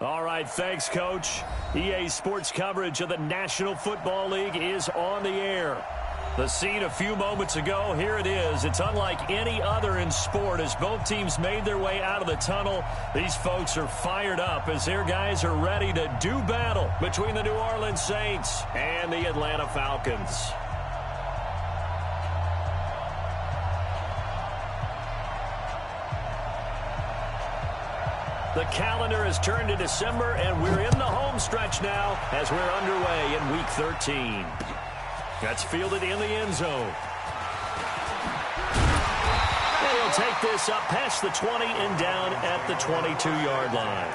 All right, thanks, Coach. EA Sports coverage of the National Football League is on the air. The scene a few moments ago, here it is. It's unlike any other in sport as both teams made their way out of the tunnel. These folks are fired up as their guys are ready to do battle between the New Orleans Saints and the Atlanta Falcons. The calendar has turned to December, and we're in the home stretch now as we're underway in Week 13. That's fielded in the end zone. And he'll take this up past the 20 and down at the 22-yard line.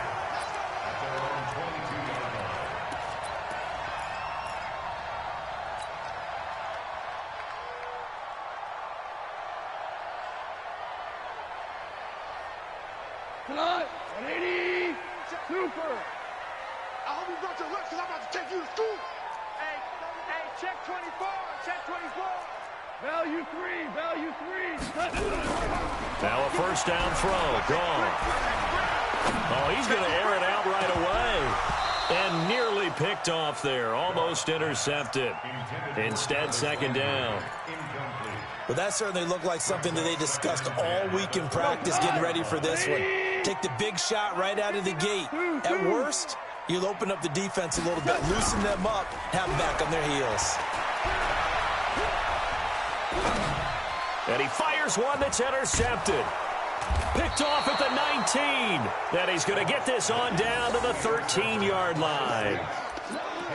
Cut! 180! Super! I hope you brought your lunch because I'm about to take you to school. Hey, check 24, check 24. Value 3, value 3. Now a first down throw, gone. Oh, he's going to air it out right away. And nearly picked off there, almost intercepted. Instead, second down. Well, that certainly looked like something that they discussed all week in practice getting ready for this one. Take the big shot right out of the gate. At worst, you'll open up the defense a little bit, loosen them up, have them back on their heels. And he fires one that's intercepted. Picked off at the 19. And he's going to get this on down to the 13-yard line.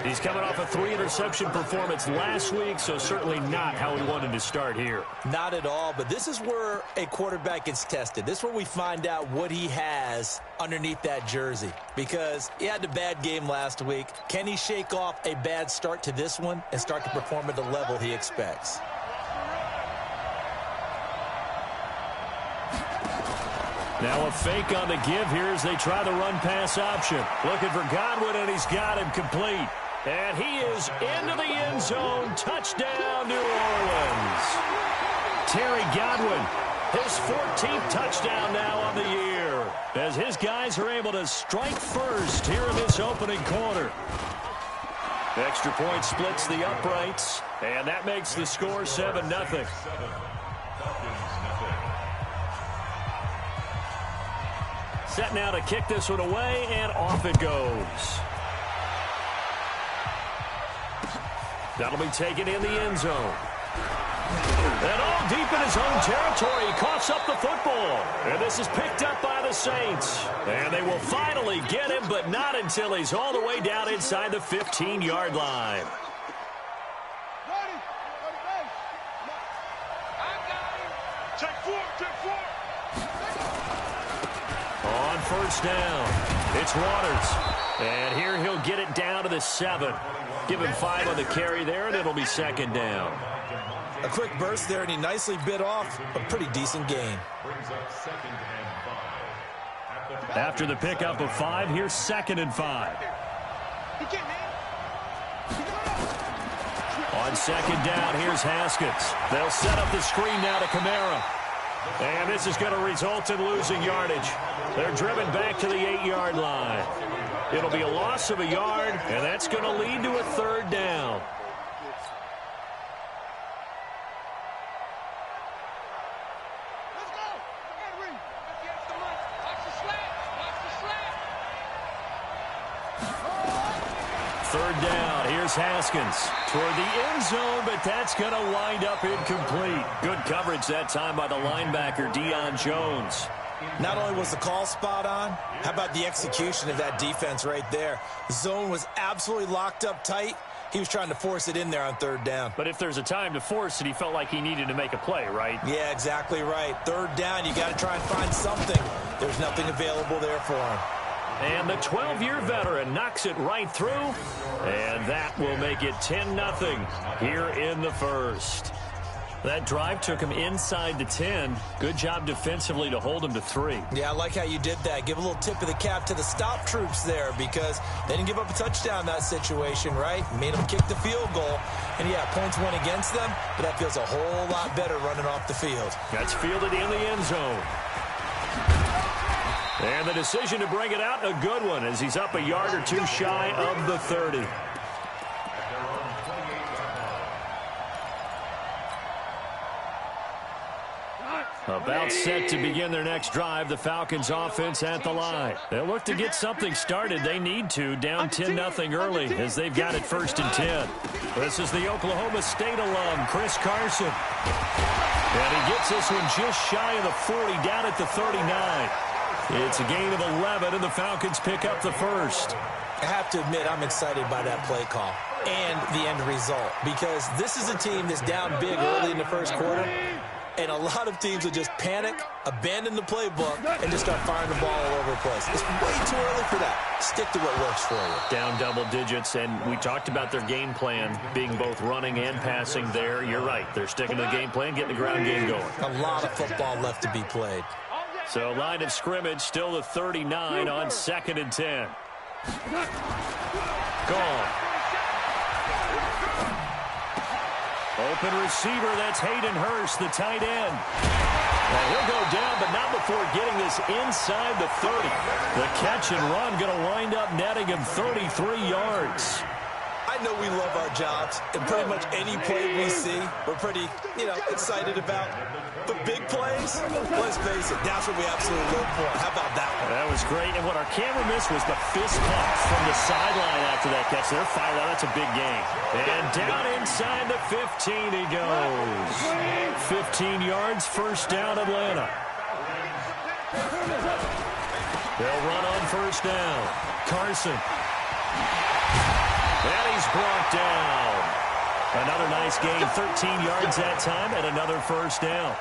He's coming off a 3-interception performance last week, so certainly not how he wanted to start here. Not at all, but this is where a quarterback gets tested. This is where we find out what he has underneath that jersey, because he had a bad game last week. Can he shake off a bad start to this one and start to perform at the level he expects? Now a fake on the give here as they try the run-pass option. Looking for Godwin, and he's got him complete. And he is into the end zone. Touchdown, New Orleans. Terry Godwin, his 14th touchdown now on the year, as his guys are able to strike first here in this opening quarter. Extra point splits the uprights, and that makes the score 7-0. Set now to kick this one away, and off it goes. That'll be taken in the end zone. And all deep in his own territory, he coughs up the football. And this is picked up by the Saints. And they will finally get him, but not until he's all the way down inside the 15-yard line. On first down, it's Waters. And here he'll get it down to the 7. Give him 5 on the carry there, and it'll be second down. A quick burst there, and he nicely bit off a pretty decent gain. After the pickup of 5, here's 2nd and 5. On second down, here's Haskins. They'll set up the screen now to Kamara. And this is going to result in losing yardage. They're driven back to the 8-yard line. It'll be a loss of a yard, and that's going to lead to a third down. Third down, here's Haskins toward the end zone, but that's going to wind up incomplete. Good coverage that time by the linebacker, Deion Jones. Not only was the call spot on, how about the execution of that defense right there? The zone was absolutely locked up tight. He was trying to force it in there on third down. But if there's a time to force it, he felt like he needed to make a play, right? Yeah, exactly right. Third down, you got to try and find something. There's nothing available there for him. And the 12-year veteran knocks it right through, and that will make it 10-0 here in the first. That drive took him inside the 10. Good job defensively to hold him to 3. Yeah, I like how you did that. Give a little tip of the cap to the stop troops there, because they didn't give up a touchdown in that situation, right? Made them kick the field goal. And, yeah, points went against them, but that feels a whole lot better running off the field. That's fielded in the end zone. And the decision to bring it out, a good one, as he's up a yard or two shy of the 30. About set to begin their next drive, the Falcons offense at the line. They'll look to get something started. They need to, down 10-0 early, as they've got it 1st and 10. This is the Oklahoma State alum, Chris Carson. And he gets this one just shy of the 40, down at the 39. It's a gain of 11, and the Falcons pick up the first. I have to admit, I'm excited by that play call and the end result, because this is a team that's down big early in the first quarter. And a lot of teams will just panic, abandon the playbook, and just start firing the ball all over the place. It's way too early for that. Stick to what works for you. Down double digits, and we talked about their game plan being both running and passing there. You're right. They're sticking to the game plan, getting the ground game going. A lot of football left to be played. So line of scrimmage, still the 39 on 2nd and 10. Gone. Open receiver, that's Hayden Hurst, the tight end. Now he'll go down, but not before getting this inside the 30. The catch and run going to wind up netting him 33 yards. I know we love our jobs, and pretty much any play we see, we're pretty, excited about. But big plays, let's face it, that's what we absolutely live for. How about that one? That was great, and what our camera missed was the fist pump from the sideline after that catch. They're fired out. That's a big game. And down inside the 15 he goes. 15 yards, first down, Atlanta. They'll run on first down. Carson. And he's brought down. Another nice gain, 13 yards that time, and another first down.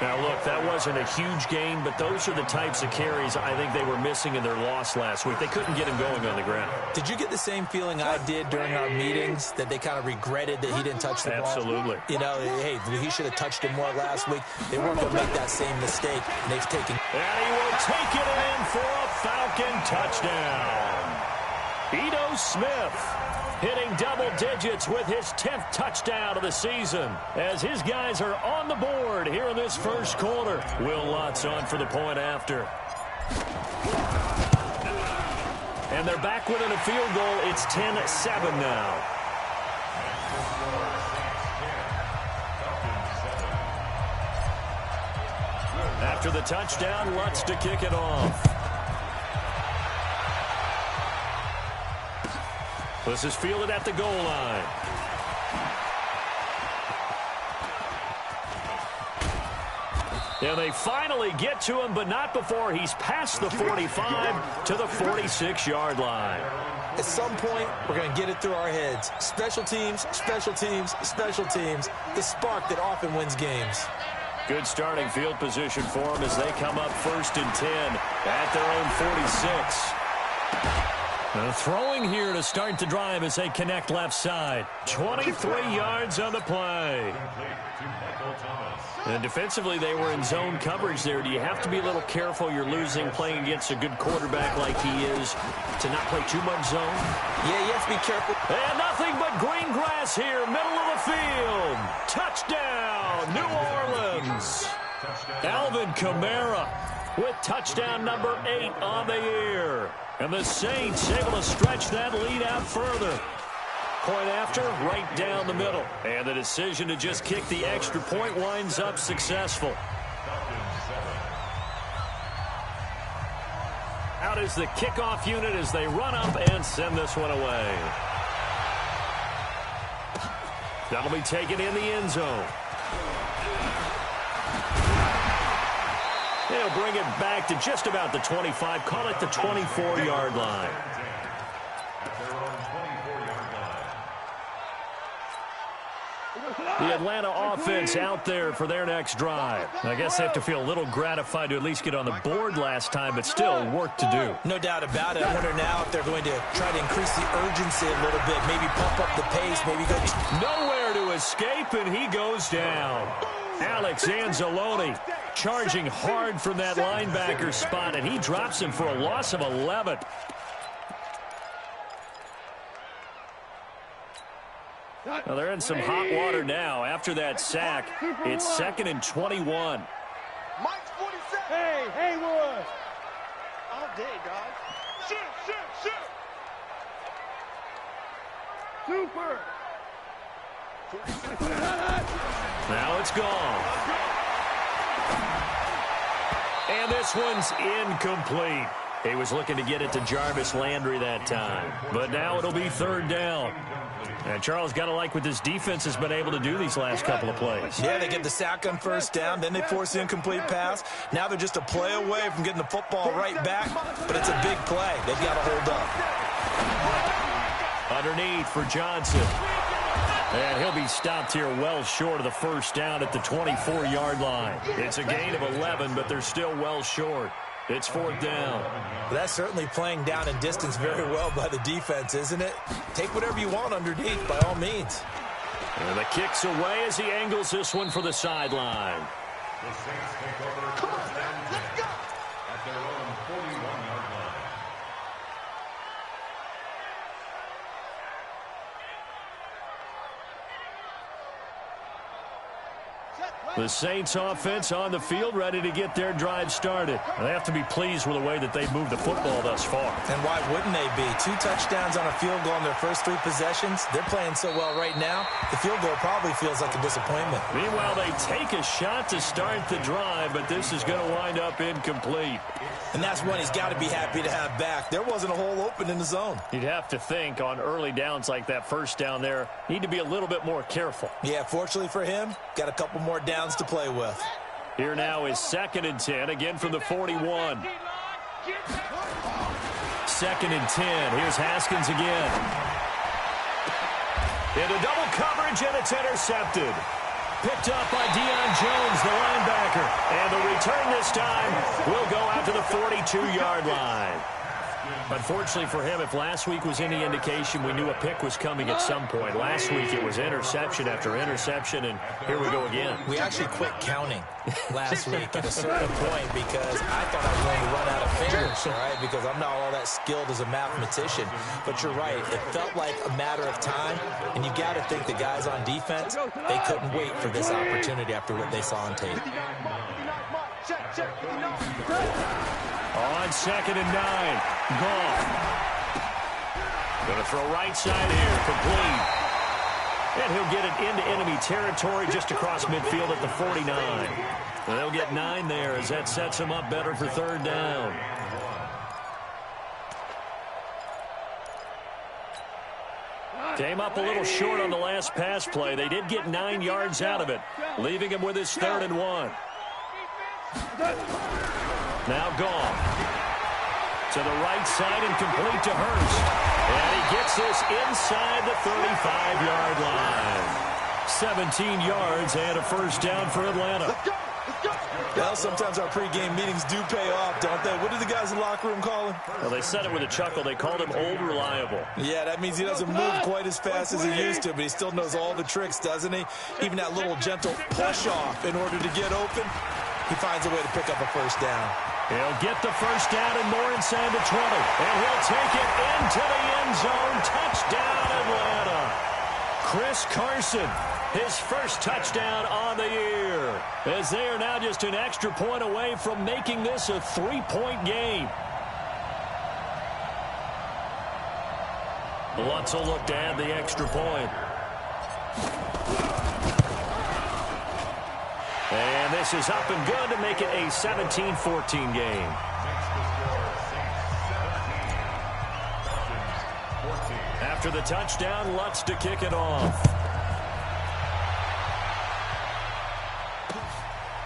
Now, look, that wasn't a huge gain, but those are the types of carries I think they were missing in their loss last week. They couldn't get him going on the ground. Did you get the same feeling I did during our meetings, that they kind of regretted that he didn't touch the ball? Absolutely. Hey, he should have touched it more last week. They weren't going to make that same mistake, and they've taken. And he will take it in for a Falcon touchdown. Ito Smith hitting double digits with his 10th touchdown of the season, as his guys are on the board here in this first quarter. Will Lutz on for the point after. And they're back within a field goal. It's 10-7 now. After the touchdown, Lutz to kick it off. This is fielded at the goal line. And they finally get to him, but not before he's past the 45 to the 46-yard line. At some point, we're going to get it through our heads. Special teams, special teams, special teams. The spark that often wins games. Good starting field position for them as they come up 1st and 10 at their own 46. Throwing here to start the drive as they connect left side. 23 yards on the play. And defensively, they were in zone coverage there. Do you have to be a little careful? You're losing, playing against a good quarterback like he is, to not play too much zone? Yeah, you have to be careful. And nothing but green grass here, middle of the field. Touchdown, New Orleans. Alvin Kamara with touchdown number 8 on the year. And the Saints able to stretch that lead out further. Point after, right down the middle. And the decision to just kick the extra point winds up successful. Out is the kickoff unit as they run up and send this one away. That'll be taken in the end zone. They'll bring it back to just about the 25. Call it the 24-yard line. The Atlanta offense out there for their next drive. I guess they have to feel a little gratified to at least get on the board last time, but still work to do. No doubt about it. I wonder now if they're going to try to increase the urgency a little bit, maybe pump up the pace, maybe go. Nowhere to escape, and he goes down. Alex Anzalone charging hard from that linebacker spot, and he drops him for a loss of 11. Well, they're in some hot water now. After that sack, it's 2nd and 21. Hey, Haywood. all day, dog. Shoot. Super. Now it's gone. And this one's incomplete. He was looking to get it to Jarvis Landry that time. But now it'll be third down. And Charles, got to like what this defense has been able to do these last couple of plays. Yeah, they get the sack on first down, then they force the incomplete pass. Now they're just a play away from getting the football right back, but it's a big play. They've got to hold up. Underneath for Johnson. And he'll be stopped here well short of the first down at the 24-yard line. It's a gain of 11, but they're still well short. It's fourth down. Well, that's certainly playing down in distance very well by the defense, isn't it? Take whatever you want underneath, by all means. And the kick's away as he angles this one for the sideline. The Saints take over. Come on, let's go. At their own 41-yard line. The Saints offense on the field, ready to get their drive started. They have to be pleased with the way that they've moved the football thus far. And why wouldn't they be? 2 touchdowns on a field goal in their first 3 possessions. They're playing so well right now, the field goal probably feels like a disappointment. Meanwhile, they take a shot to start the drive, but this is going to wind up incomplete. And that's one he's got to be happy to have back. There wasn't a hole open in the zone. You'd have to think on early downs like that first down there, need to be a little bit more careful. Yeah, fortunately for him, got a couple more downs to play with. Here now is 2nd and 10, again from the 41. 2nd and 10. Here's Haskins again. Into double coverage, and it's intercepted. Picked up by Deion Jones, the linebacker. And the return this time will go out to the 42-yard line. Unfortunately for him, if last week was any indication, we knew a pick was coming at some point. Last week it was interception after interception, and here we go again. We actually quit counting last week at a certain point because I thought I was going to run out of fingers, all right, because I'm not all that skilled as a mathematician. But you're right, it felt like a matter of time, and you got to think the guys on defense, they couldn't wait for this opportunity after what they saw on tape. On 2nd and 9, Goff. Going to throw right side here, complete. And he'll get it into enemy territory just across midfield at the 49. And they'll get 9 there as that sets him up better for third down. Came up a little short on the last pass play. They did get 9 yards out of it, leaving him with his 3rd and 1. Now Goff to the right side and complete to Hurst. And he gets this inside the 35-yard line. 17 yards and a first down for Atlanta. Well, sometimes our pregame meetings do pay off, don't they? What did the guys in the locker room call him? Well, they said it with a chuckle. They called him Old Reliable. Yeah, that means he doesn't move quite as fast as he used to, but he still knows all the tricks, doesn't he? Even that little gentle push-off in order to get open, he finds a way to pick up a first down. He'll get the first down and more inside the 20. And he'll take it into the end zone. Touchdown, Atlanta. Chris Carson, his first touchdown on the year, as they are now just an extra point away from making this a 3-point game. Lutz will look to add the extra point. And this is up and good to make it a 17-14 game. After the touchdown, Lutz to kick it off.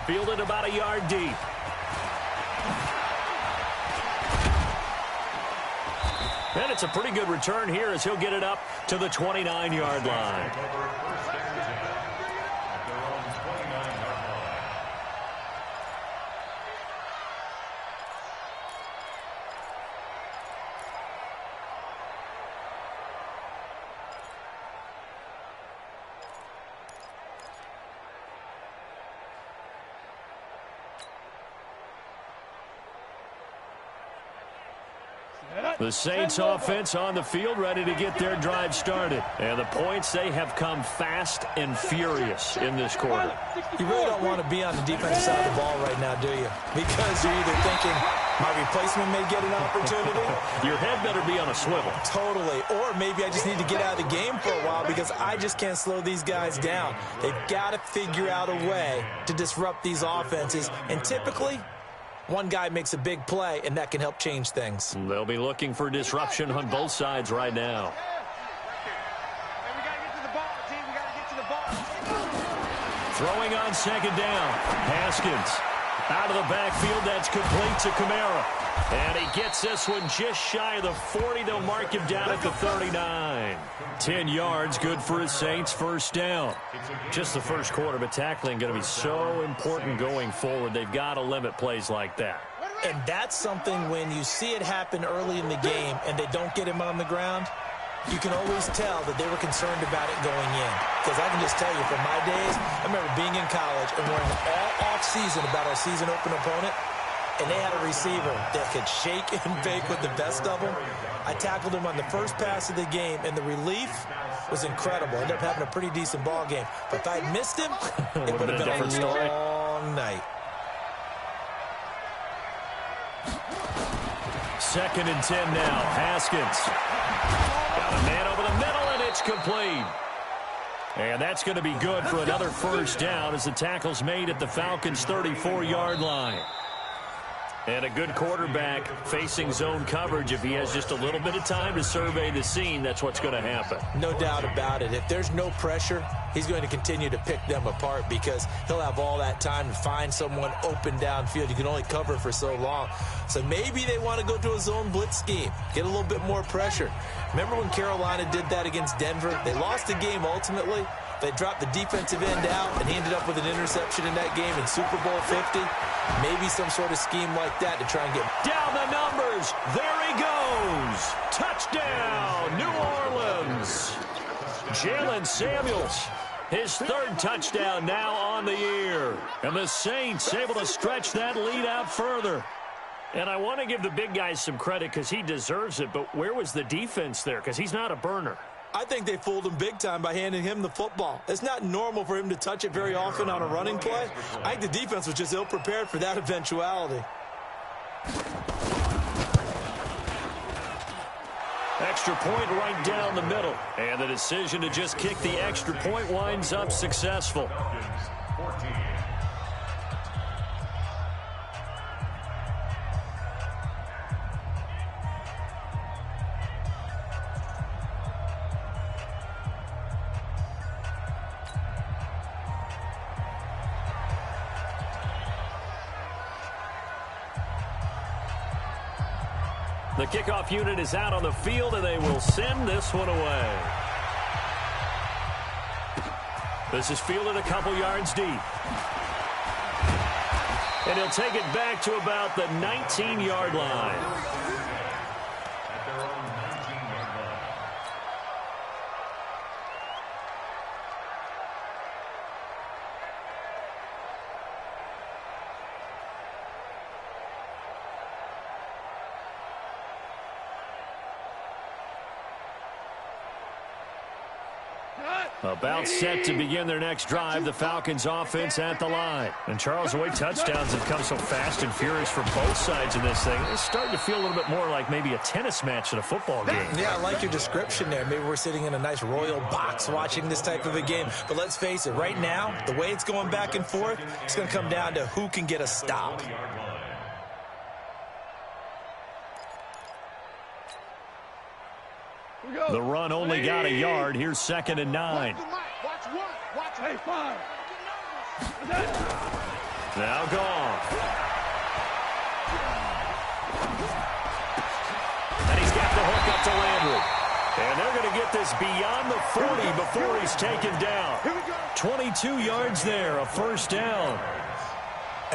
Fielded about a yard deep. And it's a pretty good return here as he'll get it up to the 29-yard line. The Saints offense on the field, ready to get their drive started. And the points, they have come fast and furious in this quarter. You really don't want to be on the defensive side of the ball right now, do you? Because you're either thinking, my replacement may get an opportunity. Your head better be on a swivel. Totally. Or maybe I just need to get out of the game for a while because I just can't slow these guys down. They've got to figure out a way to disrupt these offenses. And typically, one guy makes a big play, and that can help change things. They'll be looking for disruption on both sides right now. Throwing on second down. Haskins out of the backfield. That's complete to Kamara. And he gets this one just shy of the 40. They'll mark him down at the 39. 10 yards, good for his Saints. First down. Just the first quarter, but tackling going to be so important going forward. They've got to limit plays like that. And that's something when you see it happen early in the game and they don't get him on the ground, you can always tell that they were concerned about it going in. Because I can just tell you, from my days, I remember being in college and worrying all off-season about our season open opponent, and they had a receiver that could shake and bake with the best of them. I tackled him on the first pass of the game, and the relief was incredible. I ended up having a pretty decent ball game. But if I had missed him, it would have been a long night. Second and 10 now. Haskins. Got a man over the middle, and it's complete. And that's going to be good for another first down as the tackle's made at the Falcons' 34-yard line. And a good quarterback facing zone coverage. If he has just a little bit of time to survey the scene, that's what's going to happen. No doubt about it. If there's no pressure, he's going to continue to pick them apart because he'll have all that time to find someone open downfield. You can only cover for so long. So maybe they want to go to a zone blitz scheme, get a little bit more pressure. Remember when Carolina did that against Denver? They lost the game ultimately. They dropped the defensive end out, and he ended up with an interception in that game in Super Bowl 50. Maybe some sort of scheme like that to try and get down the numbers. There he goes. Touchdown, New Orleans. Jalen Samuels, his third touchdown now on the year. And the Saints able to stretch that lead out further. And I want to give the big guys some credit because he deserves it, but where was the defense there? Because he's not a burner. I think they fooled him big time by handing him the football. It's not normal for him to touch it very often on a running play. I think the defense was just ill-prepared for that eventuality. Extra point right down the middle. And the decision to just kick the extra point winds up successful. 14. The kickoff unit is out on the field, and they will send this one away. This is fielded a couple yards deep. And he'll take it back to about the 19-yard line. At their own 19-yard line. About set to begin their next drive, the Falcons offense at the line. And Charles, the way touchdowns have come so fast and furious for both sides of this thing, it's starting to feel a little bit more like maybe a tennis match at a football game. Yeah, I like your description there. Maybe we're sitting in a nice royal box watching this type of a game. But let's face it, right now, the way it's going back and forth, it's going to come down to who can get a stop. The run only got a yard. Here's 2nd and 9. Watch, hey, fire. Now gone. And he's got the hook up to Landry. And they're going to get this beyond the 40 before he's taken down. 22 yards there, a first down.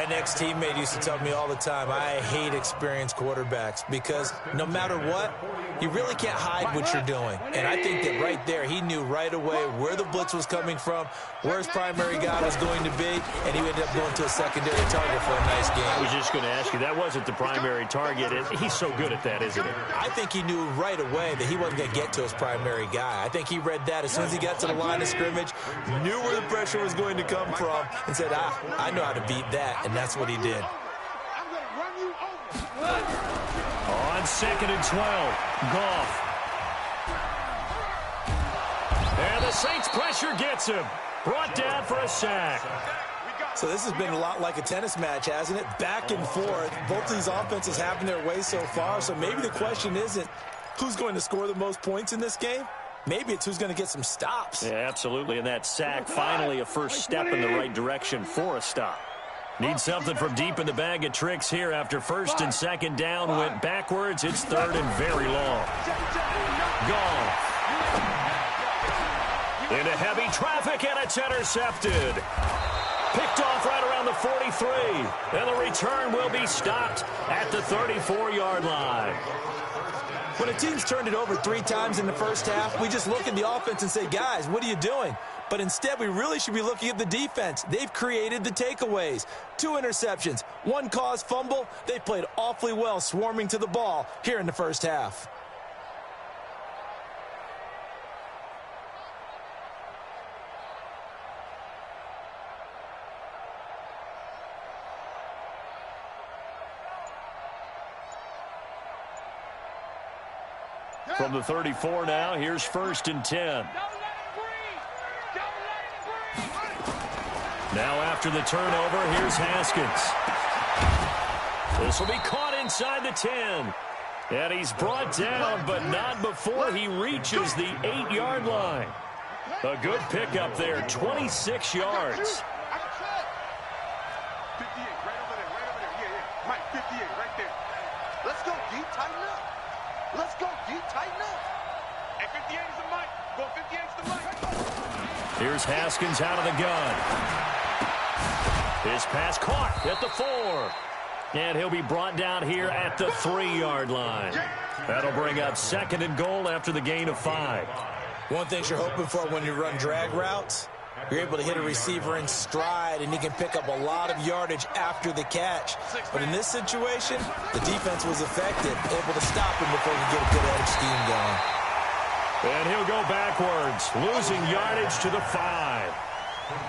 An ex-teammate used to tell me all the time, I hate experienced quarterbacks because no matter what, you really can't hide what you're doing. And I think that right there, he knew right away where the blitz was coming from, where his primary guy was going to be, and he ended up going to a secondary target for a nice game. I was just going to ask you, that wasn't the primary target. He's so good at that, isn't he? I think he knew right away that he wasn't going to get to his primary guy. I think he read that as soon as he got to the line of scrimmage, knew where the pressure was going to come from, and said, I know how to beat that, and that's what he did. On 2nd and 12, Goff. And the Saints pressure gets him. Brought down for a sack. So this has been a lot like a tennis match, hasn't it? Back and forth. Both these offenses having their way so far. So maybe the question isn't who's going to score the most points in this game. Maybe it's who's going to get some stops. Yeah, absolutely. And that sack, finally a first step in the right direction for a stop. Need something from deep in the bag of tricks here after 1st and 2nd down. Went backwards. It's 3rd and very long. Goff. Into heavy traffic, and it's intercepted. Picked off right around the 43. And the return will be stopped at the 34-yard line. When a team's turned it over 3 times in the first half, we just look at the offense and say, guys, what are you doing? But instead, we really should be looking at the defense. They've created the takeaways. 2 interceptions, 1 caused fumble. They played awfully well swarming to the ball here in the first half. From the 34 now, here's 1st and 10. Now after the turnover, here's Haskins. This will be caught inside the 10. And he's brought down, but not before he reaches the 8-yard line. A good pickup there, 26 yards. 58, right over there, right over there. Yeah. Mike, 58, right there. Let's go deep, tighten up. Let's go deep, tighten up. And 58 is the Mike. Go 58 is the Mike. Here's Haskins out of the gun. His pass caught at the 4. And he'll be brought down here at the 3-yard line. That'll bring up 2nd and goal after the gain of 5. One thing you're hoping for when you run drag routes, you're able to hit a receiver in stride, and he can pick up a lot of yardage after the catch. But in this situation, the defense was effective, able to stop him before he could get a good edge scheme going. And he'll go backwards, losing yardage to the 5.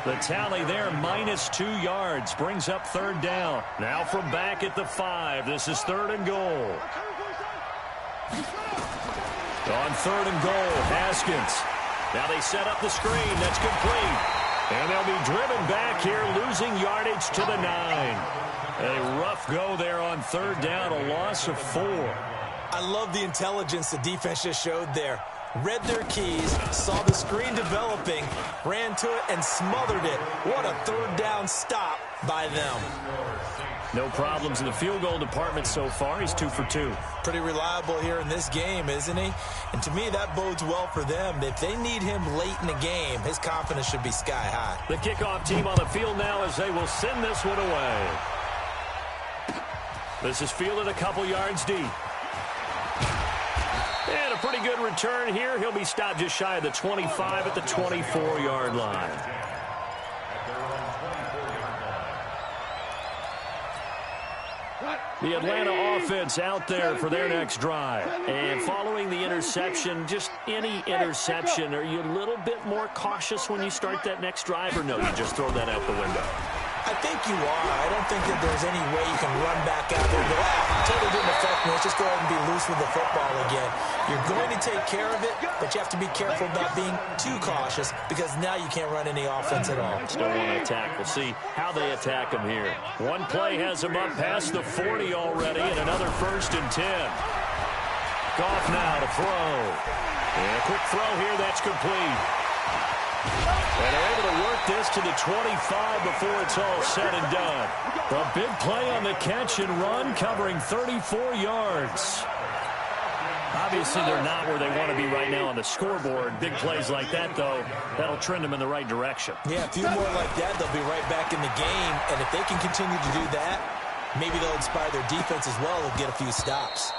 The tally there, -2 yards, brings up 3rd down. Now from back at the 5, this is 3rd and goal. On 3rd and goal, Haskins. Now they set up the screen. That's complete. And they'll be driven back here, losing yardage to the 9. A rough go there on 3rd down, a loss of 4. I love the intelligence the defense just showed there. Read their keys, saw the screen developing, ran to it, and smothered it. What a 3rd down stop by them. No problems in the field goal department so far. He's 2 for 2. Pretty reliable here in this game, isn't he? And to me, that bodes well for them. If they need him late in the game, his confidence should be sky high. The kickoff team on the field now as they will send this one away. This is fielded a couple yards deep. And a pretty good return here. He'll be stopped just shy of the 25 at the 24-yard line. The Atlanta offense out there for their next drive. And following the interception, just any interception, are you a little bit more cautious when you start that next drive, or no, you just throw that out the window? I think you are. I don't think that there's any way you can run back out there and go, totally didn't affect me. Let's just go ahead and be loose with the football again. You're going to take care of it, but you have to be careful about being too cautious because now you can't run any offense at all. Still want to attack. We'll see how they attack him here. One play has him up past the 40 already, and another 1st and 10. Goff now to throw. And a quick throw here, that's complete. And they're able to work this to the 25 before it's all said and done. A big play on the catch and run, covering 34 yards. Obviously, they're not where they want to be right now on the scoreboard. Big plays like that, though, that'll trend them in the right direction. Yeah, a few more like that, they'll be right back in the game. And if they can continue to do that, maybe they'll inspire their defense as well. They'll get a few stops.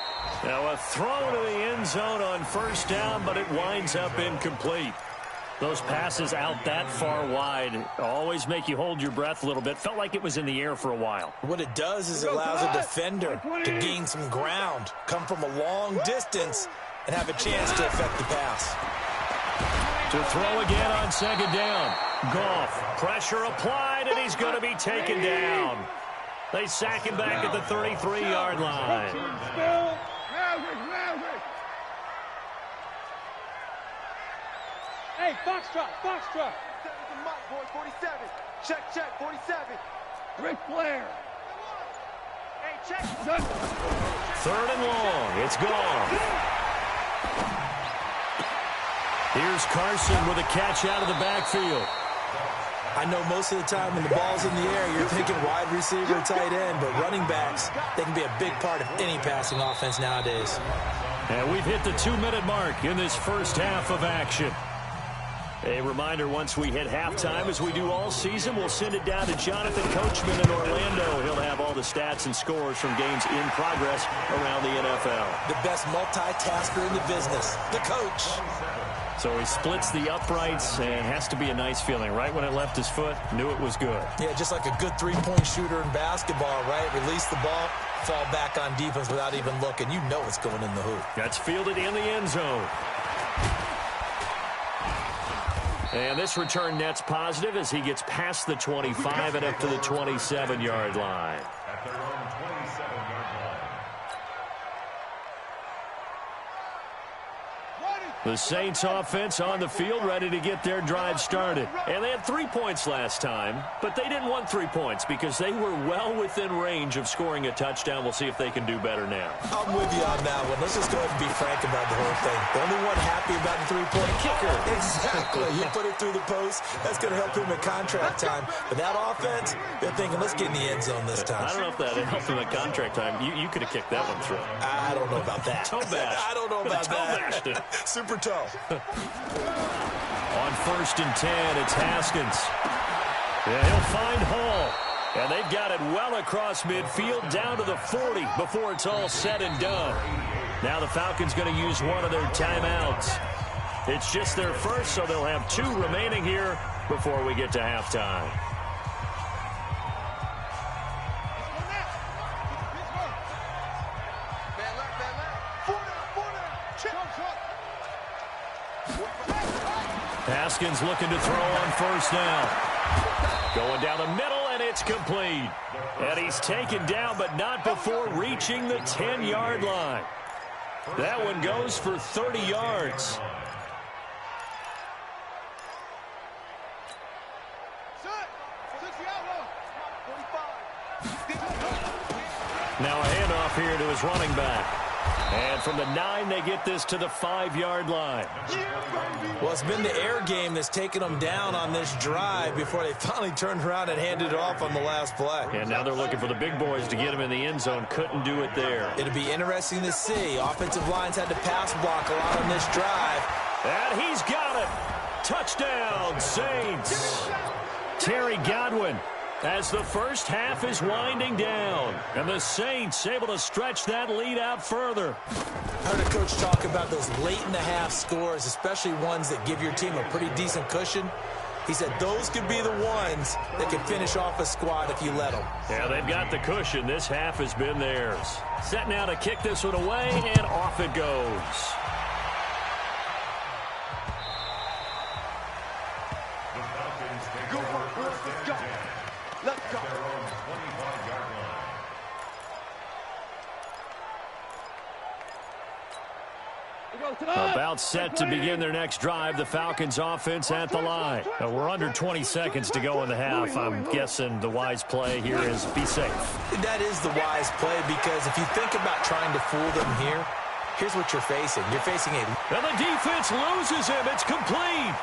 Now a throw to the end zone on first down, but it winds up incomplete. Those passes out that far wide always make you hold your breath a little bit. Felt like it was in the air for a while. What it does is it allows a defender to gain some ground, come from a long distance, and have a chance to affect the pass. To throw again on second down. Goff, pressure applied, and he's going to be taken down. They sack him back at the 33-yard line. Hey, Foxtrot, Foxtrot. 47. Check, 47. Ric Flair. Hey, check. Third and long. It's gone. Here's Carson with a catch out of the backfield. I know most of the time when the ball's in the air, you're thinking wide receiver, tight end, but running backs, they can be a big part of any passing offense nowadays. And we've hit the 2-minute mark in this first half of action. A reminder, once we hit halftime, as we do all season, we'll send it down to Jonathan Coachman in Orlando. He'll have all the stats and scores from games in progress around the NFL. The best multitasker in the business, the coach. So he splits the uprights, and it has to be a nice feeling. Right when it left his foot, knew it was good. Yeah, just like a good three-point shooter in basketball, right? Release the ball, fall back on defense without even looking. You know it's going in the hoop. That's fielded in the end zone. And this return net's positive as he gets past the 25 and up to the 27-yard line. At their own 27-yard line. The Saints offense on the field, ready to get their drive started. And they had 3 points last time, but they didn't want 3 points because they were well within range of scoring a touchdown. We'll see if they can do better now. I'm with you on that one. Let's just go ahead and be frank about the whole thing. The only one happy about the three-point kicker. Exactly. You put it through the post. That's going to help him in contract time. But that offense, they're thinking, let's get in the end zone this time. I don't know if that helped him in contract time. You could have kicked that one through. I don't know about that. Toe bash. I don't know about that. Super toe. On first and 10, it's Haskins. Yeah, he'll find Hall. And they've got it well across midfield down to the 40 before it's all said and done. Now the Falcons going to use one of their timeouts. It's just their first, so they'll have 2 remaining here before we get to halftime. Haskins looking to throw on first down. Going down the middle, and it's complete. And he's taken down, but not before reaching the 10-yard line. That one goes for 30 yards. Now a handoff here to his running back. And from the 9, they get this to the 5-yard line. Well, it's been the air game that's taken them down on this drive before they finally turned around and handed it off on the last play. And now they're looking for the big boys to get him in the end zone. Couldn't do it there. It'll be interesting to see. Offensive lines had to pass block a lot on this drive. And he's got it. Touchdown, Saints. Terry Godwin, as the first half is winding down. And the Saints able to stretch that lead out further. I heard a coach talk about those late-in-the-half scores, especially ones that give your team a pretty decent cushion. He said those could be the ones that can finish off a squad if you let them. Yeah, they've got the cushion. This half has been theirs. Set now to kick this one away, and off it goes. The Falcons take over first and 10. Let's go. At their own 25-yard line. About set to begin their next drive. The Falcons offense at the line. We're under 20 seconds to go in the half. I'm guessing the wise play here is be safe. That is the wise play because if you think about trying to fool them here, here's what you're facing. You're facing a... And the defense loses him. It's complete.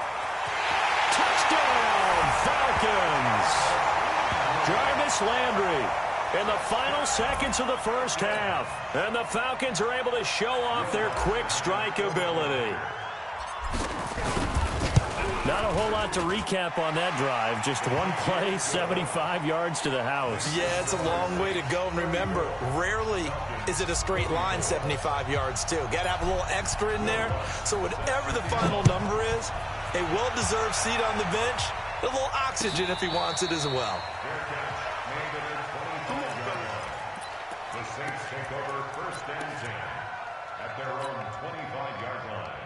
Touchdown, Falcons. Jarvis Landry in the final seconds of the first half. And the Falcons are able to show off their quick strike ability. Not a whole lot to recap on that drive. Just one play, 75 yards to the house. Yeah, it's a long way to go. And remember, rarely is it a straight line 75 yards, too. Got to have a little extra in there. So whatever the final number is, a well-deserved seat on the bench, a little oxygen if he wants it as well. The Saints take over first and 10 at their own 25-yard line.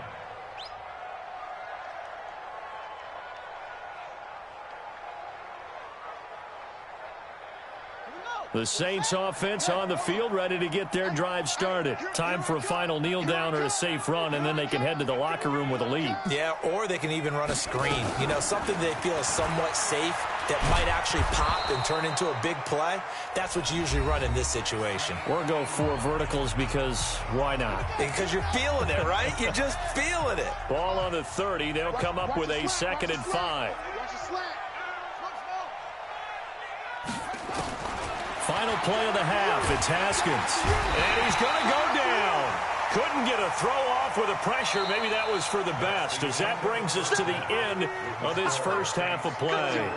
The Saints offense on the field, ready to get their drive started. Time for a final kneel down or a safe run, and then they can head to the locker room with a lead. Yeah, or they can even run a screen. You know, something they feel is somewhat safe that might actually pop and turn into a big play. That's what you usually run in this situation. Or go for verticals because why not? Because you're feeling it, right? You're just feeling it. Ball on the 30. They'll come up with a 2nd and 5. Final play of the half. It's Haskins. And he's going to go down. Couldn't get a throw off with the pressure. Maybe that was for the best, as that brings us to the end of this first half of play.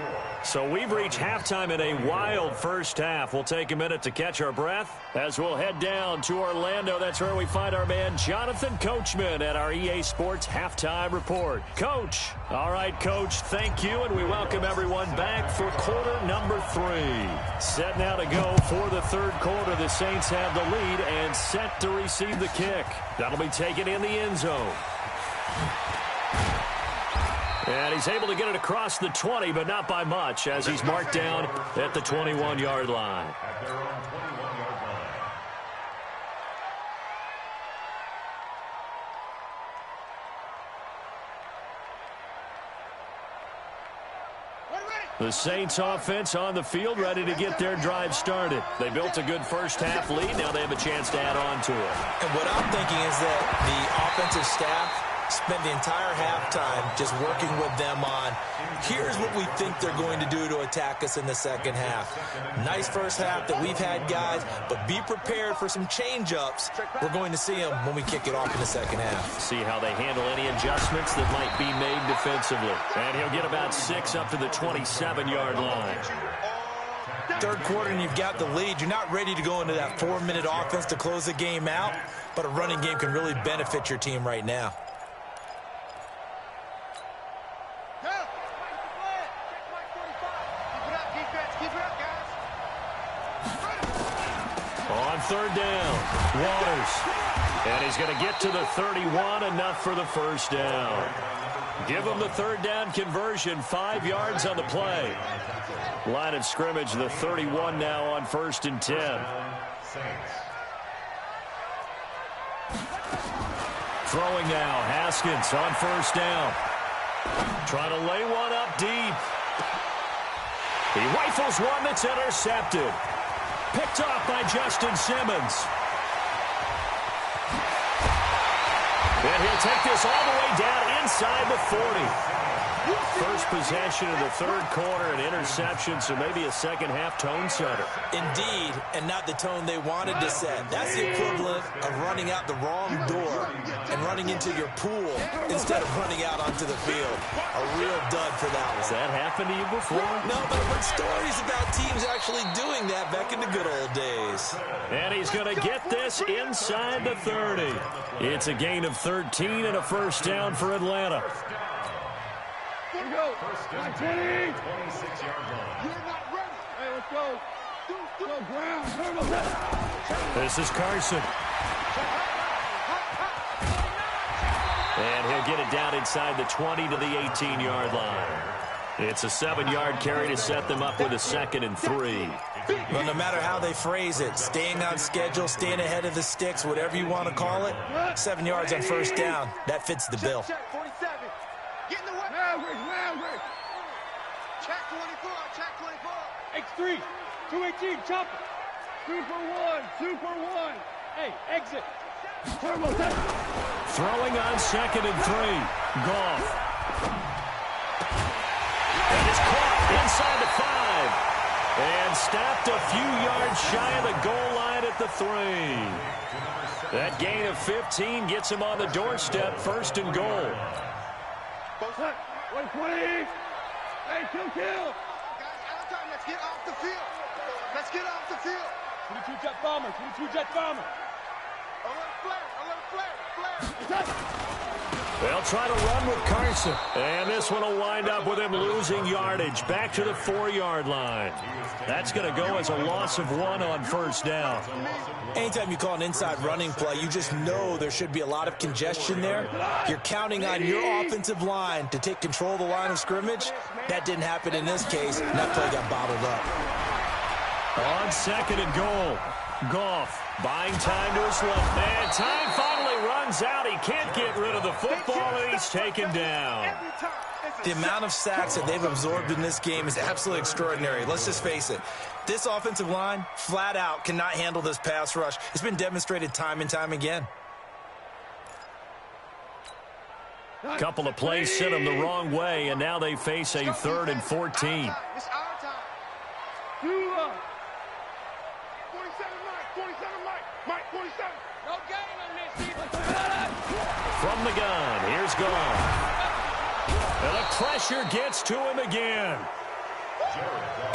So we've reached halftime in a wild first half. We'll take a minute to catch our breath as we'll head down to Orlando. That's where we find our man Jonathan Coachman at our EA Sports Halftime Report. Coach. All right, Coach, thank you, and we welcome everyone back for quarter number 3. Set now to go for the third quarter. The Saints have the lead and set to receive the kick. That'll be taken in the end zone. And he's able to get it across the 20, but not by much, as he's marked down at the 21-yard line. At their own 21-yard line. The Saints offense on the field, ready to get their drive started. They built a good first half lead. Now they have a chance to add on to it. And what I'm thinking is that the offensive staff spent the entire halftime just working with them on, here's what we think they're going to do to attack us in the second half. Nice first half that we've had, guys, but be prepared for some change-ups. We're going to see them when we kick it off in the second half. See how they handle any adjustments that might be made defensively. And he'll get about 6 up to the 27-yard line. Third quarter and you've got the lead. You're not ready to go into that 4-minute offense to close the game out, but a running game can really benefit your team right now. On third down, Waters. And he's going to get to the 31, enough for the first down. Give him the third down conversion, 5 yards on the play. Line of scrimmage, the 31 now on 1st and 10. Throwing now, Haskins on 1st down. Trying to lay one up deep. He rifles one that's intercepted. Picked off by Justin Simmons. And he'll take this all the way down inside the 40. First possession of the third quarter, an interception, so maybe a second-half tone setter. Indeed, and not the tone they wanted to set. That's the equivalent of running out the wrong door and running into your pool instead of running out onto the field. A real dud for that one. Has that happened to you before? No, but I've heard stories about teams actually doing that back in the good old days. And he's going to get this inside the 30. It's a gain of 13 and a first down for Atlanta. Here we go. 20. 26-yard line. You're not ready. Hey, let's go. Go ground. This is Carson. And he'll get it down inside the 20 to the 18-yard line. It's a 7-yard carry to set them up with a 2nd and 3. Well, no matter how they phrase it, staying on schedule, staying ahead of the sticks, whatever you want to call it, 7 yards on first down, that fits the bill. Check 47. Get in the way. Check 24. Check 24. X3. 218. Chopper. Super one. Hey, exit. Throwing on 2nd and 3. Goff. And it's caught inside the 5. And stopped a few yards shy of the goal line at the 3. That gain of 15 gets him on the doorstep, 1st and goal. 120. Hey, kill. Guys, out of time. Let's get off the field. Let's get off the field. 22 jet bomber. 22 jet bomber. Alert flare. They'll try to run with Carson. And this one will wind up with him losing yardage. Back to the 4-yard line. That's going to go as a loss of 1 on 1st down. Anytime you call an inside running play, you just know there should be a lot of congestion there. You're counting on your offensive line to take control of the line of scrimmage. That didn't happen in this case, and that play got bottled up. On 2nd and goal, Goff buying time to his left. And time finally runs out. He can't get rid of the football, and he's taken down. The amount of sacks that they've absorbed in this game is absolutely extraordinary. Let's just face it. This offensive line, flat out, cannot handle this pass rush. It's been demonstrated time and time again. A couple of plays sent them the wrong way, and now they face a 3rd and 14. It's our time. 47 Mike, 47. No gain on this. From the gun, here's Goff. And the pressure gets to him again.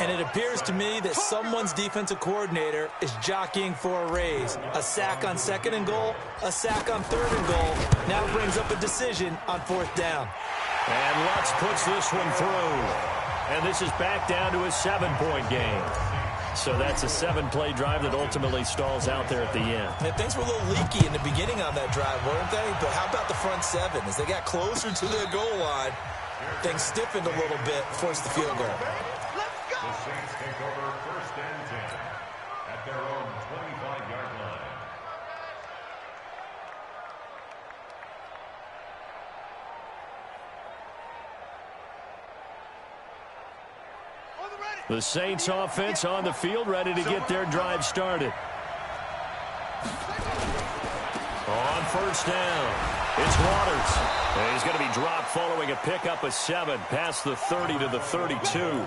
And it appears to me that someone's defensive coordinator is jockeying for a raise. A sack on 2nd and goal, a sack on 3rd and goal. Now brings up a decision on 4th down. And Lutz puts this one through. And this is back down to a 7-point game. So that's a 7-play drive that ultimately stalls out there at the end. And things were a little leaky in the beginning on that drive, weren't they? But how about the front 7? As they got closer to their goal line, things stiffened a little bit, forced the field goal. The Saints take over 1st and 10 at their own 25-yard line. The Saints offense on the field, ready to get their drive started. On 1st down, it's Waters. And he's going to be dropped following a pickup of 7 past the 30 to the 32.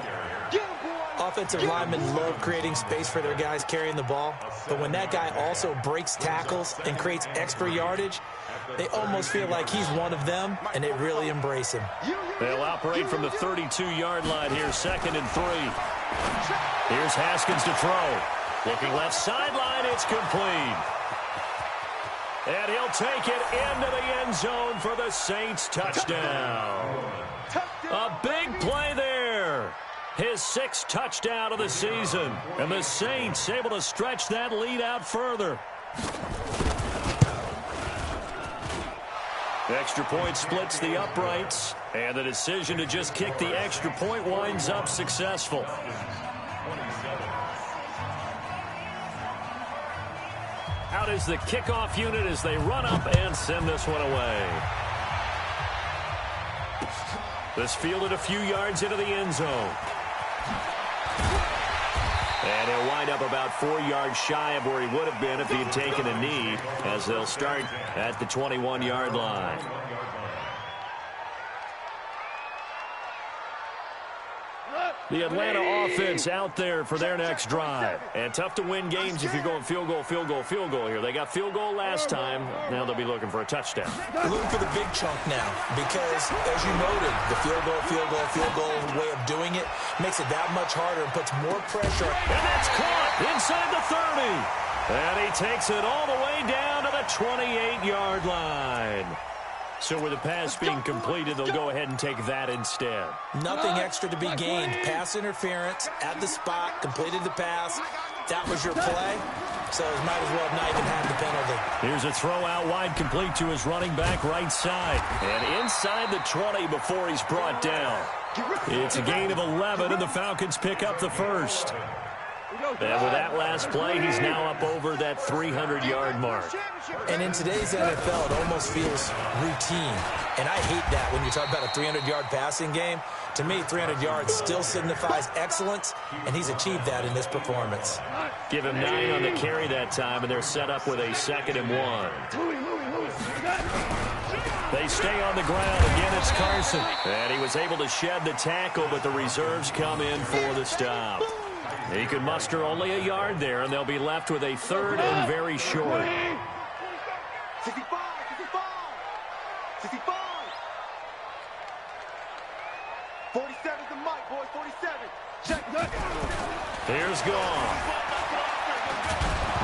Offensive linemen love creating space for their guys carrying the ball, but when that guy also breaks tackles and creates extra yardage, they almost feel like he's one of them, and they really embrace him. They'll operate from the 32-yard line here, 2nd and 3. Here's Haskins to throw. Looking left sideline, it's complete. And he'll take it into the end zone for the Saints touchdown. A big play there. His 6th touchdown of the season. And the Saints able to stretch that lead out further. Extra point splits the uprights. And the decision to just kick the extra point winds up successful. Out is the kickoff unit as they run up and send this one away. This fielded a few yards into the end zone. And he'll wind up about 4 yards shy of where he would have been if he had taken a knee, as they'll start at the 21-yard line. The Atlanta offense out there for their next drive. And tough to win games if you're going field goal, field goal, field goal here. They got field goal last time. Now they'll be looking for a touchdown. Looking for the big chunk now because, as you noted, the field goal way of doing it makes it that much harder and puts more pressure. And that's caught inside the 30. And he takes it all the way down to the 28-yard line. So with the pass being completed, they'll go ahead and take that instead. Nothing extra to be gained. Pass interference at the spot, completed the pass. That was your play. So might as well not even have the penalty. Here's a throw out wide, complete to his running back right side. And inside the 20 before he's brought down. It's a gain of 11, and the Falcons pick up the 1st. And with that last play, he's now up over that 300-yard mark. And in today's NFL, it almost feels routine. And I hate that when you talk about a 300-yard passing game. To me, 300 yards still signifies excellence, and he's achieved that in this performance. Give him 9 on the carry that time, and they're set up with a 2nd and 1. They stay on the ground. Again, it's Carson. And he was able to shed the tackle, but the reserves come in for the stop. He could muster only a yard there, and they'll be left with a third and very short. 65, 65, 65. 47's the mic, boys, 47. Check. Here's gone.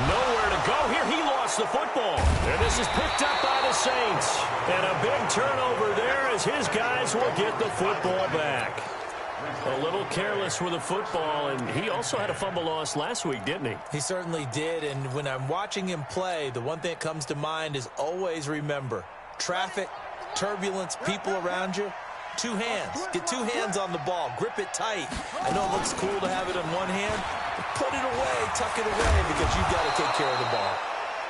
Nowhere to go here. He lost the football. And this is picked up by the Saints. And a big turnover there as his guys will get the football back. A little careless with the football, and he also had a fumble loss last week, didn't he? He certainly did, and when I'm watching him play, the one thing that comes to mind is always remember, traffic, turbulence, people around you, two hands. Get two hands on the ball. Grip it tight. I know it looks cool to have it in one hand, but put it away, tuck it away, because you've got to take care of the ball.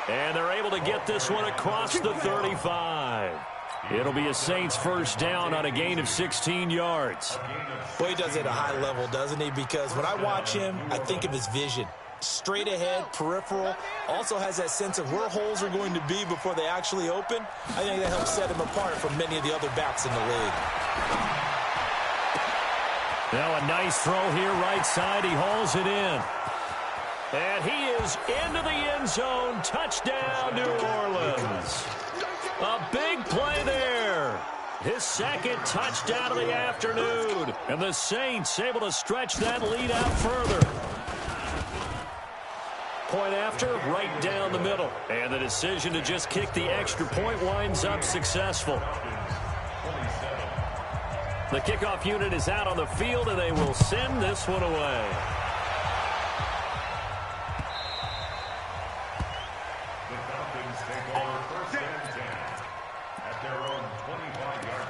And they're able to get this one across the 35. It'll be a Saints first down on a gain of 16 yards. Boy, he does it at a high level, doesn't he? Because when I watch him, I think of his vision. Straight ahead, peripheral, also has that sense of where holes are going to be before they actually open. I think that helps set him apart from many of the other backs in the league. Now a nice throw here, right side. He hauls it in. And he is into the end zone. Touchdown, New Orleans. A big play there. His second touchdown of the afternoon. And the Saints able to stretch that lead out further. Point after, right down the middle. And the decision to just kick the extra point winds up successful. The kickoff unit is out on the field, and they will send this one away. The Falcons take over first and 10 at their own 25-yard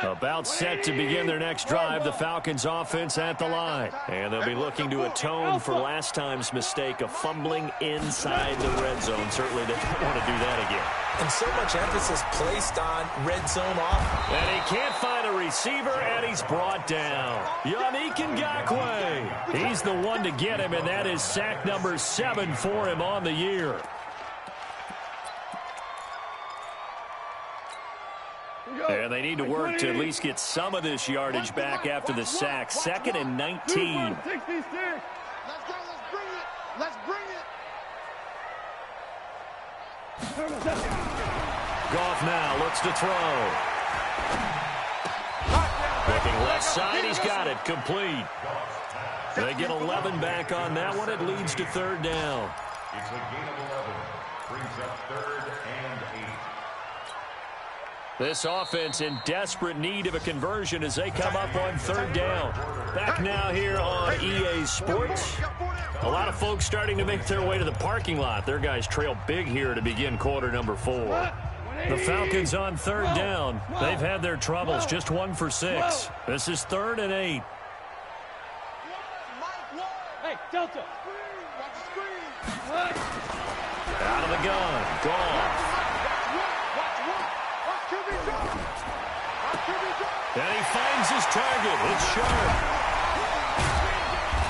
line. About set to begin their next drive, the Falcons offense at the line. And they'll be looking to atone for last time's mistake of fumbling inside the red zone. Certainly they don't want to do that again. And so much emphasis placed on red zone off. And he can't find a receiver, and he's brought down. Yannick Ngakoue. He's the one to get him, and that is sack number 7 for him on the year. And they need to work to at least get some of this yardage back after the sack. 2nd and 19. Let's go, let's bring it. Let's bring it. Goff now looks to throw. Looking left side, he's got it, complete. They get 11 back on that one. It leads to 3rd down. It's a gain of 11. Brings up 3rd and 8. This offense in desperate need of a conversion as they come up on 3rd down. Back now here on EA Sports. A lot of folks starting to make their way to the parking lot. Their guys trail big here to begin quarter number 4. The Falcons on 3rd down. They've had their troubles, just 1 for 6. This is 3rd and 8. Hey, Delta. Out of the gun. Goff. And he finds his target. It's sharp.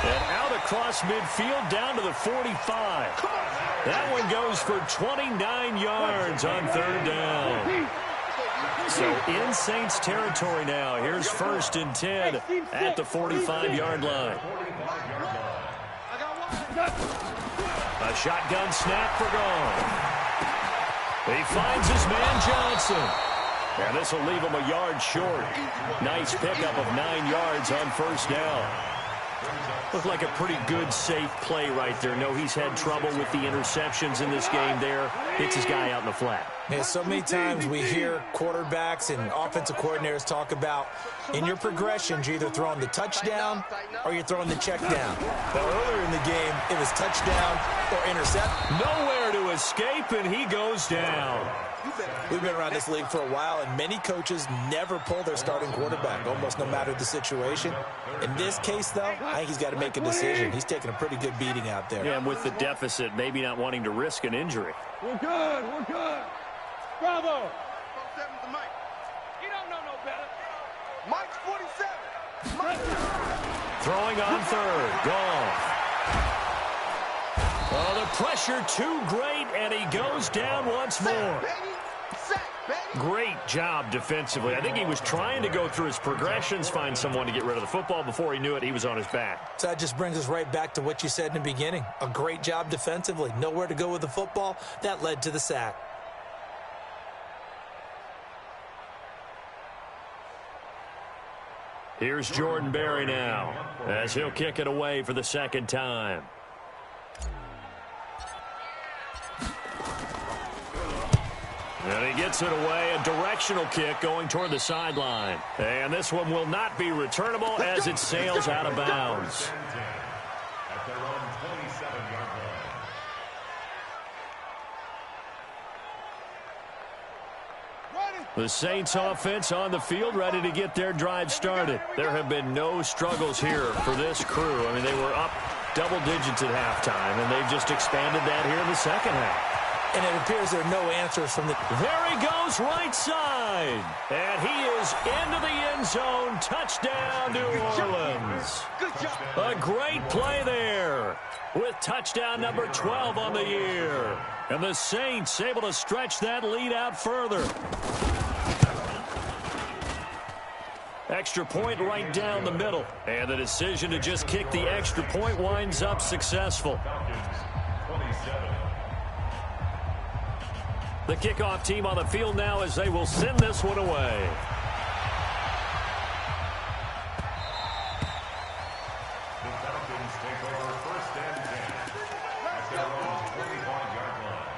And out across midfield down to the 45. That one goes for 29 yards on 3rd down. So in Saints territory now. Here's 1st and 10 at the 45-yard line. A shotgun snap for Goff. He finds his man Johnson. And this will leave him a yard short. Nice pickup of 9 yards on 1st down. Looked like a pretty good, safe play right there. No, he's had trouble with the interceptions in this game there. Hits his guy out in the flat. Yeah, so many times we hear quarterbacks and offensive coordinators talk about in your progressions, you're either throwing the touchdown or you're throwing the check down. Well, earlier in the game, it was touchdown or intercept. Nowhere to escape, and he goes down. We've been around this league for a while, and many coaches never pull their starting quarterback, almost no matter the situation. In this case, though, I think he's got to make a decision. He's taking a pretty good beating out there. Yeah, and with the deficit, maybe not wanting to risk an injury. We're good. We're good. Bravo. You don't know no better. Mike's 47. Mike. Throwing on 3rd. Goff. Oh, the pressure too great, and he goes down once more. Great job defensively. I think he was trying to go through his progressions, find someone to get rid of the football. Before he knew it, he was on his back. So that just brings us right back to what you said in the beginning. A great job defensively. Nowhere to go with the football. That led to the sack. Here's Jordan Berry now as he'll kick it away for the second time. And he gets it away, a directional kick going toward the sideline. And this one will not be returnable as it sails out of bounds. At their own 27-yard line. The Saints offense on the field, ready to get their drive started. There have been no struggles here for this crew. I mean, they were up double digits at halftime, and they've just expanded that here in the second half. And it appears there are no answers from the... There he goes, right side. And he is into the end zone. Touchdown, New Orleans. A great play there with touchdown number 12 on the year. And the Saints able to stretch that lead out further. Extra point right down the middle. And the decision to just kick the extra point winds up successful. Falcons, 27. The kickoff team on the field now as they will send this one away. The Falcons take over first and 10 at their own 25-yard line.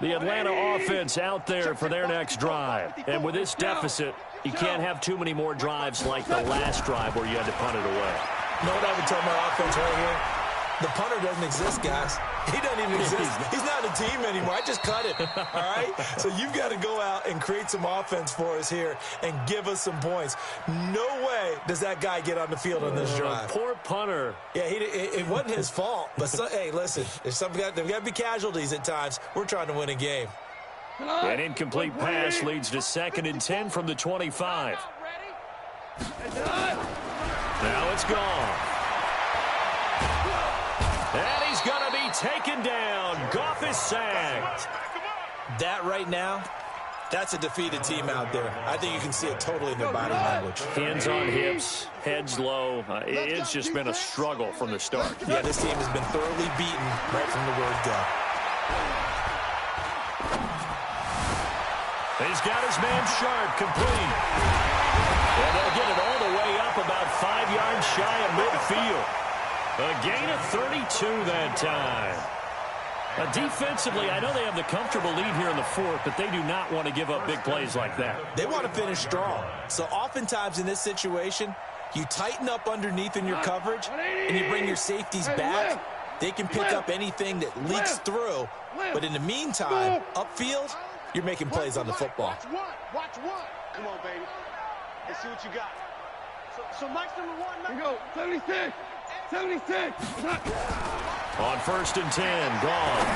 The Atlanta offense out there for their next drive. And with this deficit, you can't have too many more drives like the last drive where you had to punt it away. You know what I would tell my offense right here? The punter doesn't exist, guys. He doesn't even exist. He's not a team anymore. I just cut it, all right? So you've got to go out and create some offense for us here and give us some points. No way does that guy get on the field on this drive. Poor punter. Yeah, it wasn't his fault. But, hey, listen, there's got to be casualties at times. We're trying to win a game. An incomplete pass leads to 2nd and 10 from the 25. Now it's gone. And he's going to be taken down. Goff is sacked. That right now, that's a defeated team out there. I think you can see it totally in their body language. Hands on hips, heads low. It's just been a struggle from the start. Yeah, this team has been thoroughly beaten right from the word go. He's got his man sharp, complete. And they'll get it all the way up about 5 yards shy of midfield. A gain of 32 that time. Defensively, I know they have the comfortable lead here in the fourth, but they do not want to give up big plays like that. They want to finish strong. So oftentimes in this situation, you tighten up underneath in your coverage, and you bring your safeties back. They can pick up anything that leaks through. But in the meantime, upfield, you're making plays on the football. Watch one. Come on, baby. Let's see what you got. So Mike's number 1. We go. 76. 76. On 1st and 10, gone.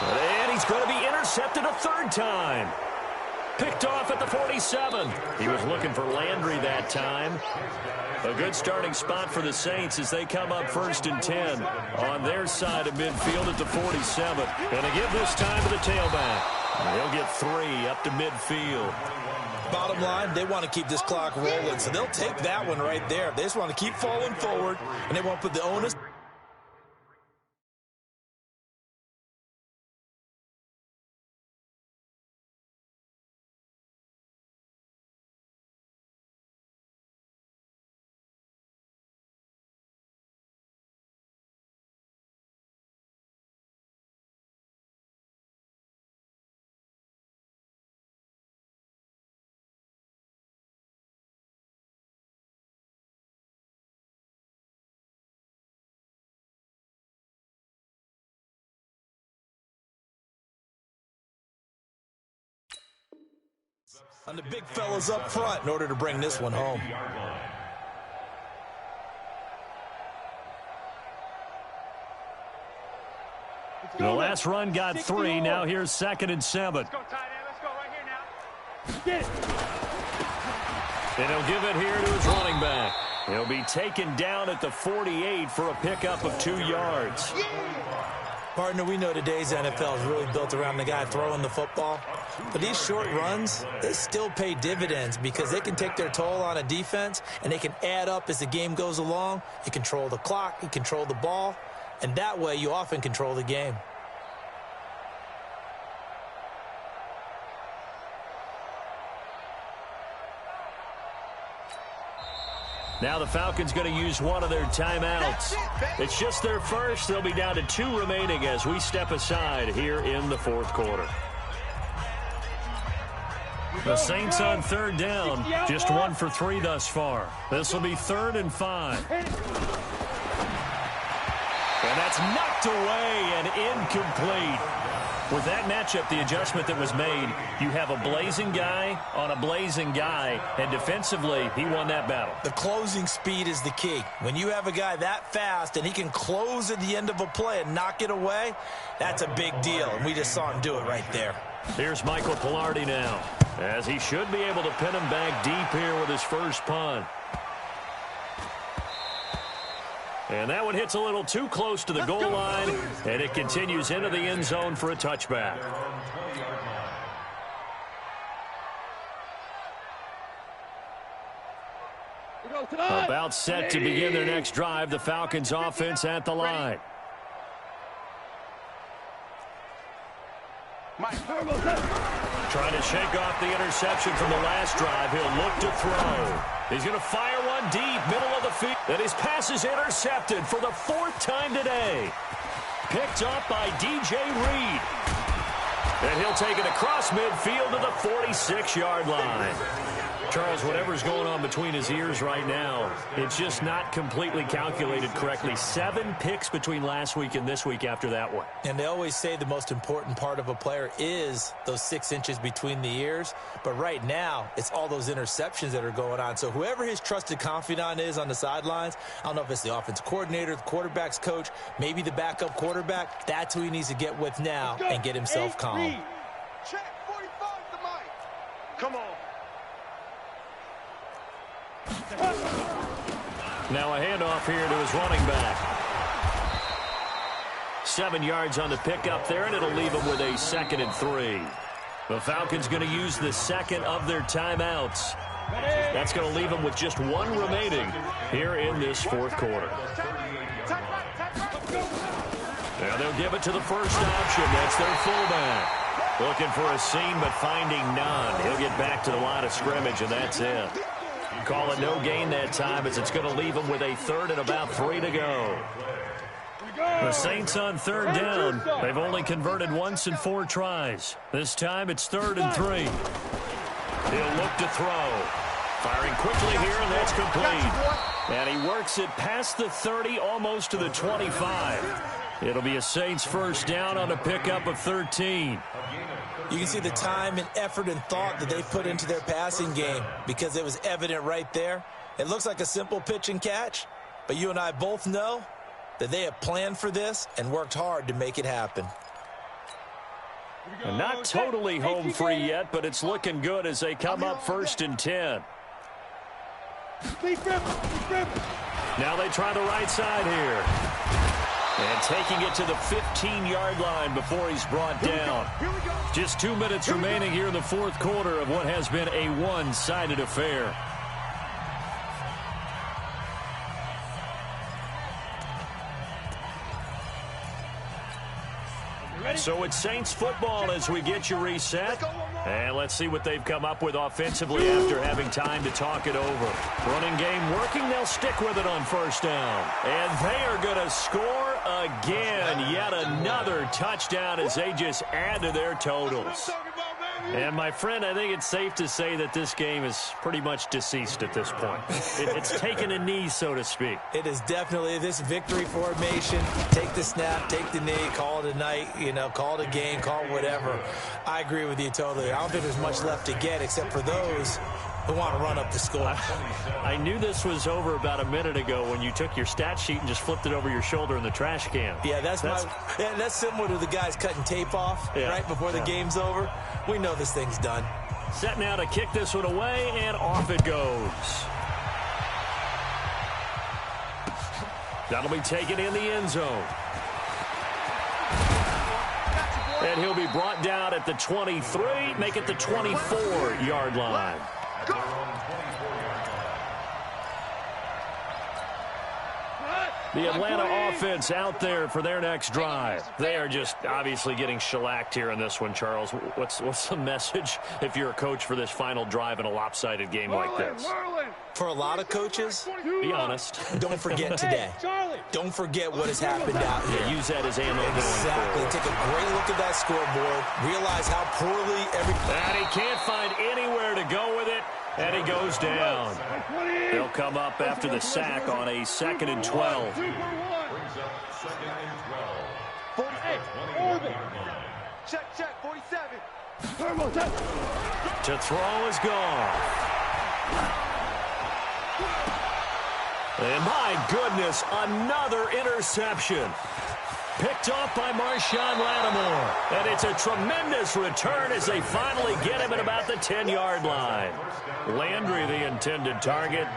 And he's going to be intercepted a 3rd time. Picked off at the 47. He was looking for Landry that time. A good starting spot for the Saints as they come up 1st and 10 on their side of midfield at the 47. And they give this time to the tailback. They'll get 3 up to midfield. Bottom line, they want to keep this clock rolling, so they'll take that one right there. They just want to keep falling forward, and they won't put the onus. On the big fellas up front in order to bring this one home. The last run got 3. Now here's 2nd and 7. Let's go, tight end. Let's go right here now. Get it. And he'll give it here to his running back. He'll be taken down at the 48 for a pickup of 2 yards. Partner, we know today's NFL is really built around the guy throwing the football. But these short runs, they still pay dividends because they can take their toll on a defense, and they can add up as the game goes along. You control the clock, you control the ball, and that way you often control the game. Now the Falcons going to use one of their timeouts. It's just their first. They'll be down to 2 remaining as we step aside here in the 4th quarter. The Saints on 3rd down, just 1 for 3 thus far. This will be 3rd and 5. And that's knocked away and incomplete. With that matchup, the adjustment that was made, you have a blazing guy on a blazing guy, and defensively, he won that battle. The closing speed is the key. When you have a guy that fast and he can close at the end of a play and knock it away, that's a big deal, and we just saw him do it right there. Here's Michael Pilardi now, as he should be able to pin him back deep here with his first punt. And that one hits a little too close to the goal line, and it continues into the end zone for a touchback. About set to begin their next drive, the Falcons offense at the line. Trying to shake off the interception from the last drive. He'll look to throw. He's going to fire one deep, middle of the field. And his pass is intercepted for the 4th time today. Picked up by DJ Reed. And he'll take it across midfield to the 46-yard line. Charles, whatever's going on between his ears right now, it's just not completely calculated correctly. 7 picks between last week and this week after that one. And they always say the most important part of a player is those 6 inches between the ears. But right now, it's all those interceptions that are going on. So whoever his trusted confidant is on the sidelines, I don't know if it's the offensive coordinator, the quarterback's coach, maybe the backup quarterback, that's who he needs to get with now and get himself calm. Check 45 to Mike. Come on. Now a handoff here to his running back. 7 yards on the pickup there, and it'll leave him with a 2nd and 3. The Falcons going to use the 2nd of their timeouts. That's going to leave them with just 1 remaining here in this 4th quarter. Now they'll give it to the first option. That's their fullback. Looking for a seam, but finding none. He'll get back to the line of scrimmage, and that's it. Call it no gain that time, as it's going to leave them with a 3rd and about 3 to go. The Saints on 3rd down. They've only converted once in 4 tries. This time it's 3rd and 3. He'll look to throw. Firing quickly here, and that's complete. And he works it past the 30, almost to the 25. It'll be a Saints first down on a pickup of 13. You can see the time and effort and thought that they put into their passing game because it was evident right there. It looks like a simple pitch and catch, but you and I both know that they have planned for this and worked hard to make it happen. And not totally home free yet, but it's looking good as they come up 1st and 10. Now they try the right side here. And taking it to the 15-yard line before he's brought down. Just 2 minutes remaining here in the 4th quarter of what has been a one-sided affair. So it's Saints football as we get you reset. And let's see what they've come up with offensively after having time to talk it over. Running game working. They'll stick with it on 1st down. And they are going to score again. Yet another touchdown as they just add to their totals. And, my friend, I think it's safe to say that this game is pretty much deceased at this point. It's taken a knee, so to speak. It is definitely this victory formation. Take the snap, take the knee, call it a night, call it a game, call it whatever. I agree with you totally. I don't think there's much left to get except for those who want to run up the score. I knew this was over about a minute ago when you took your stat sheet and just flipped it over your shoulder in the trash can. Yeah, that's similar to the guys cutting tape off right before the game's over. We know this thing's done. Set now to kick this one away, and off it goes. That'll be taken in the end zone. And he'll be brought down at the 23, make it the 24-yard line. The Atlanta offense out there for their next drive. They are just obviously getting shellacked here in this one, Charles. What's the message if you're a coach for this final drive in a lopsided game like this? For a lot of coaches, be honest. Don't forget today. Don't forget what has happened out here. Yeah, use that as ammo. Exactly. Take a great look at that scoreboard. Realize how poorly And he can't find anywhere to go with it. And he goes down. They'll come up after the sack on a 2nd and 12. Brings up 2nd and 12. 48. Check, 47. To throw is gone. And my goodness, another interception. Picked off by Marshawn Lattimore. And it's a tremendous return as they finally get him at about the 10-yard line. Landry, the intended target.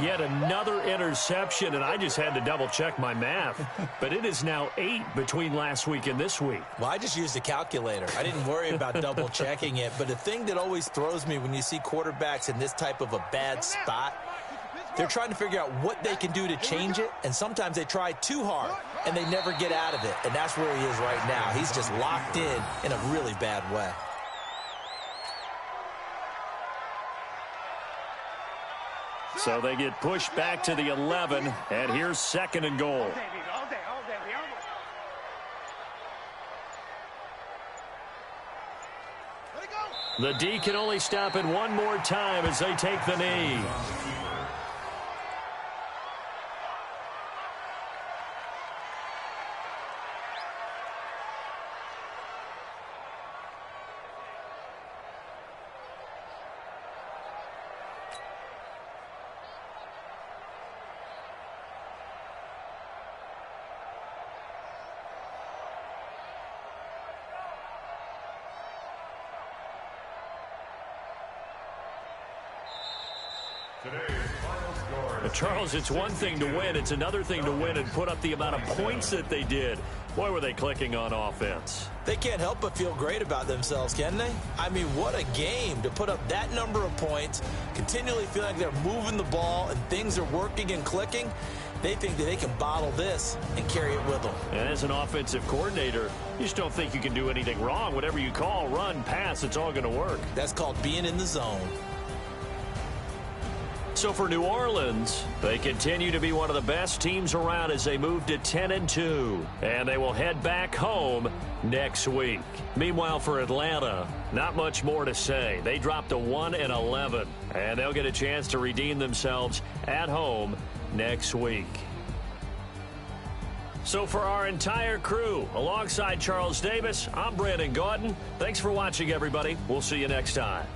Yet another interception, and I just had to double-check my math. But it is now 8 between last week and this week. Well, I just used a calculator. I didn't worry about double-checking it. But the thing that always throws me when you see quarterbacks in this type of a bad spot, they're trying to figure out what they can do to change it, and sometimes they try too hard, and they never get out of it. And that's where he is right now. He's just locked in a really bad way. So they get pushed back to the 11, and here's 2nd and goal. The D can only stop it one more time as they take the knee. Charles, it's one thing to win. It's another thing to win and put up the amount of points that they did. Boy, were they clicking on offense. They can't help but feel great about themselves, can they? I mean, what a game to put up that number of points, continually feeling like they're moving the ball and things are working and clicking. They think that they can bottle this and carry it with them. And as an offensive coordinator, you just don't think you can do anything wrong. Whatever you call, run, pass, it's all going to work. That's called being in the zone. So for New Orleans, they continue to be one of the best teams around as they move to 10-2. And they will head back home next week. Meanwhile, for Atlanta, not much more to say. They dropped to 1-11, and they'll get a chance to redeem themselves at home next week. So for our entire crew, alongside Charles Davis, I'm Brandon Gaudin. Thanks for watching, everybody. We'll see you next time.